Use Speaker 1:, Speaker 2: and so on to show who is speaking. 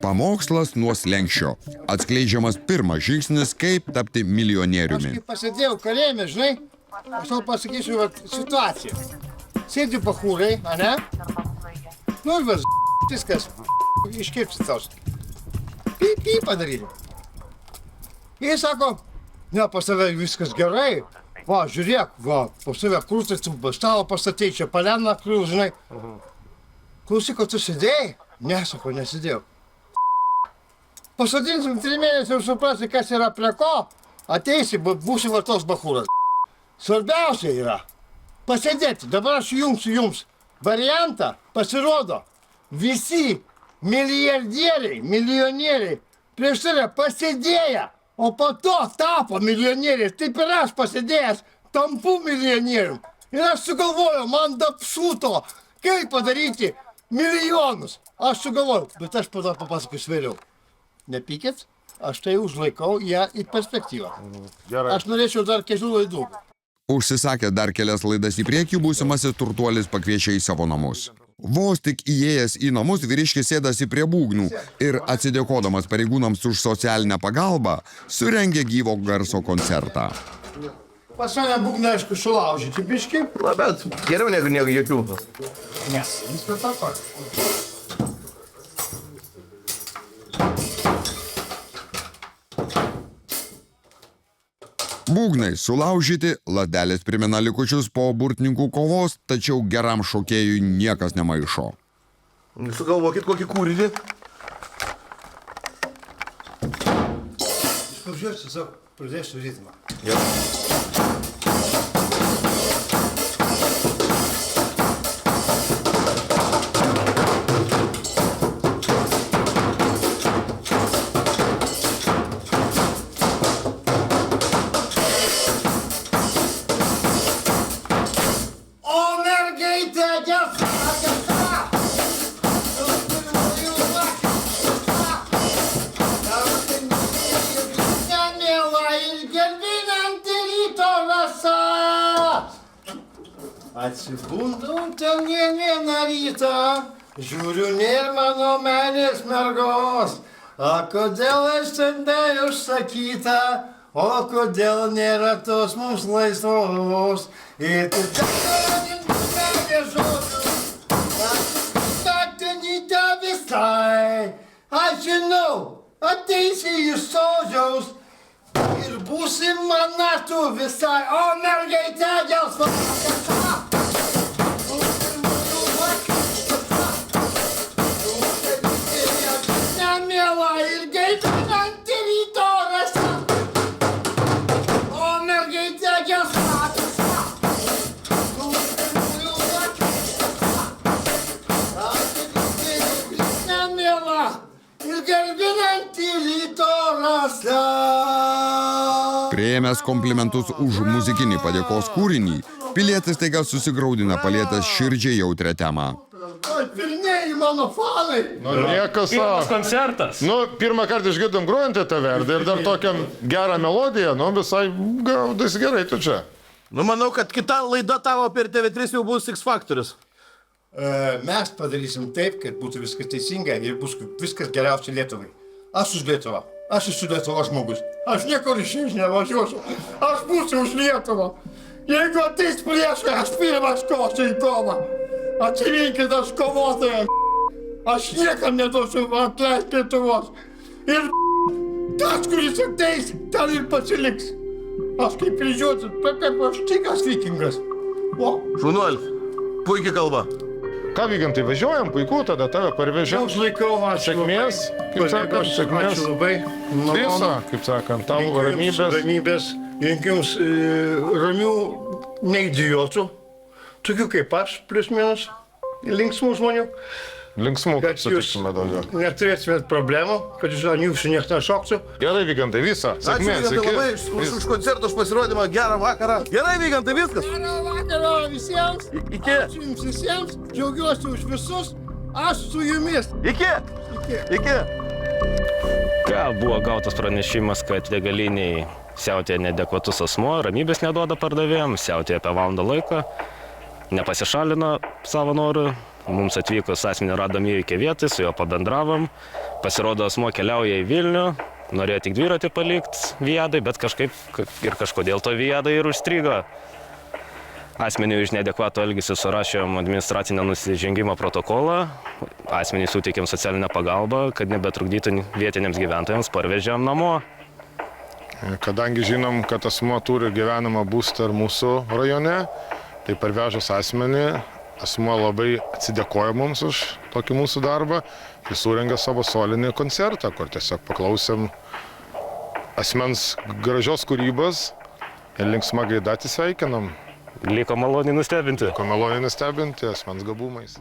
Speaker 1: Pamokslas nuo slenksčio. Atskleidžiamas pirmas žingsnis, kaip tapti milijonieriumi.
Speaker 2: Aš kaip pasėdėjau kalėjime, žinai, aš tau pasakysiu situaciją. Sėdi pachūrai, ane? Nu ir viskas, iškirpsit tau. Py padaryti. Jis sako, ne, pas save viskas gerai. Va, žiūrėk, va, pas save krūstas, stalo pastatei, čia paleną kliūs, žinai. Klausyk, tu sėdėjai? Ne, sako, nesidėjau. Pasadinsim 3 mėnesius ir suprasi, kas yra prie ko. Ateisi, būsi va toks bachūras. Svarbiausia yra pasėdėti. Dabar aš jungsiu jums variantą. Pasirodo, visi milijardieriai, milijonieriai prieš save pasėdėję, o po to tapo milijonieriais. Taip ir aš pasėdėjęs tampu milijonierium. Ir aš sugalvojau, man dapšuto, kaip padaryti milijonus. Aš sugalvojau, bet aš papasakosiu vėliau. Nepykit, aš tai užlaikau ją į perspektyvą. Aš norėčiau dar kelių laidų.
Speaker 1: Užsisakę dar kelias laidas į priekį, būsimasis turtuolis pakviečia į savo namus. Vos tik įėjęs į namus, vyriškis sėdasi prie būgnų ir atsidėkodamas pareigūnams už socialinę pagalbą, surengė gyvo garso koncertą.
Speaker 2: Pas mane būgnai, aišku, sulaužyti biškį.
Speaker 3: Na, bet geriau negu jokių.
Speaker 2: Nes, viskas tako.
Speaker 1: Būgnai sulaužyti, lazdelės primena likučius po burtininkų kovos, tačiau geram šokėjui niekas nemaišo.
Speaker 3: Sugalvokit kokį kūrinį.
Speaker 2: Iš pažiūrėsiu, savo, pradėsiu ritmą. Atsibundau ten vieną rytą, žiūriu, nėr mano meilės mergos. O kodėl aš ten tai užsakyta, o kodėl nėra tos mums laisvos. Ir tu ten meilės žodžių, atsistatenyte visai. Aš žinau, ateisi iš sožiaus ir būsi mana tu visai. O mergaitė gelsva.
Speaker 1: Priėmęs komplimentus už muzikinį padėkos kūrinį, pilietis taiga susigraudina palietęs širdžiai jautrią temą.
Speaker 2: Oi, pirmieji mano fanai!
Speaker 4: Niekas
Speaker 5: Pirmas koncertas.
Speaker 4: Pirmą kartą išgirdom grojantį tave ir dar tokią gerą melodiją, visai gaudasi gerai tu čia.
Speaker 3: Manau, kad kita laida tavo per TV3 jau bus X Factorius.
Speaker 2: Mes padarysim taip, kad būtų viskas teisinga ir bus viskas geriausia Lietuvai. Aš už Lietuvą. Aš esu Lietuvos žmogus. Aš niekur iš nevažiuosiu. Aš būsiu už Lietuvą. Jeigu ateis priešai, aš pirmas kosiu į kovą. Atsirinkit, aš kovotojas. Aš niekam neduosiu atleisti Lietuvos. Ir tas, kuris ateis, ten ir pasiliks. Aš kaip kryžiuotis, kaip aš tikras vikingas.
Speaker 3: Šaunuolis, puikiai kalba.
Speaker 4: Ką, Vygantai, važiuojam, puiku, tada tave parvežiam.
Speaker 2: Aš laikau, ačiū.
Speaker 4: Sėkmės, kaip sakant, sėkmės.
Speaker 2: Ačiū labai.
Speaker 4: Visa, kaip sakant, tavo ramybės.
Speaker 2: Ramybės. Jums ramių neidiotų. Tokių kaip aš, plius minus. Linksmų žmonių.
Speaker 4: Linksmų,
Speaker 2: Kad jūs
Speaker 4: sutiksime daugiau.
Speaker 2: neturėtumėt problemų, kad jūs ant jūsų niekas nešoktų.
Speaker 4: Gerai, Vygantai, visa.
Speaker 3: Ačiū
Speaker 4: Sėkmės,
Speaker 3: Vygantai labai už koncertą, už pasirodymą, gerą vakarą. Gerai, Vygantai, viskas.
Speaker 2: Gerą vakarą visiems.
Speaker 3: Iki.
Speaker 2: Ačiū jums visiems. Džiaugiuosi už visus. Aš su jumis.
Speaker 3: Iki. Iki.
Speaker 5: Ką buvo gautas pranešimas, kad degaliniai siautėja neadekvatus asmuo, ramybės neduoda pardavėjams, siautėja apie valandą laiką, nepasišalino savo norų, Mums atvykus asmenį radom įvykį vietą, su juo pabendravom. Pasirodo, asmuo keliauja į Vilnių, norėjo tik dviratį palikti Vijadai, bet kažkaip ir kažkodėl to Vijadai ir užstrigo. Asmeniui už neadekvatų elgesį surašėm administracinę nusižengimo protokolą, asmenį suteikėm socialinę pagalbą, kad nebetrukdytų vietiniams gyventojams, parvežėm namo.
Speaker 4: Kadangi žinom, kad asmuo turi gyvenamą būstą ir mūsų rajone, tai parvežęs asmenį, asmuo labai atsidėkojo mums už tokį mūsų darbą ir surengė savo solinį koncertą, kur tiesiog paklausėm asmens gražios kūrybos ir linksma gaida atsisveikinom.
Speaker 5: Liko maloniai nustebinti.
Speaker 4: Ko maloniai nustebinti asmens gabumais.